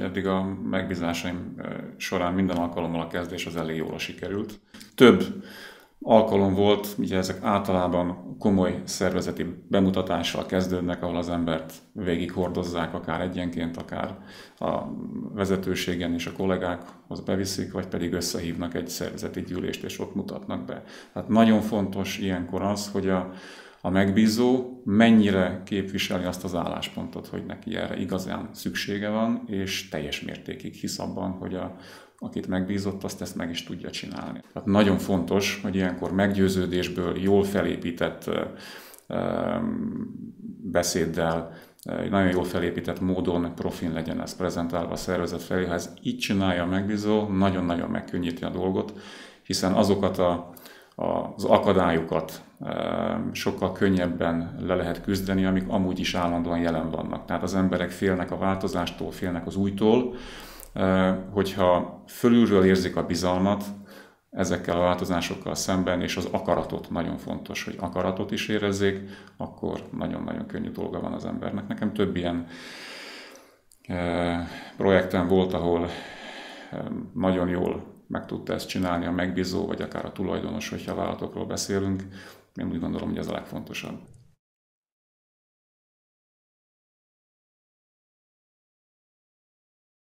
Eddig a megbízásaim során minden alkalommal a kezdés az elég jól sikerült. Több alkalom volt, ugye ezek általában komoly szervezeti bemutatással kezdődnek, ahol az embert végighordozzák, akár egyenként, akár a vezetőségen és a kollégákhoz beviszik, vagy pedig összehívnak egy szervezeti gyűlést és ott mutatnak be. Tehát nagyon fontos ilyenkor az, hogy a megbízó mennyire képviseli azt az álláspontot, hogy neki erre igazán szüksége van, és teljes mértékig hisz abban, hogy akit megbízott, azt ezt meg is tudja csinálni. Tehát nagyon fontos, hogy ilyenkor meggyőződésből, jól felépített beszéddel, nagyon jól felépített módon, profin legyen ez prezentálva a szervezet felé. Ha ez így csinálja a megbízó, nagyon-nagyon megkönnyíti a dolgot, hiszen azokat az akadályokat sokkal könnyebben le lehet küzdeni, amik amúgy is állandóan jelen vannak. Tehát az emberek félnek a változástól, félnek az újtól, hogyha fölülről érzik a bizalmat ezekkel a változásokkal szemben, és az akaratot, nagyon fontos, hogy akaratot is érezzék, akkor nagyon-nagyon könnyű dolga van az embernek. Nekem több ilyen projektem volt, ahol nagyon jól meg tudta ezt csinálni a megbízó, vagy akár a tulajdonos, hogyha a vállalatokról beszélünk. Én úgy gondolom, hogy ez a legfontosabb.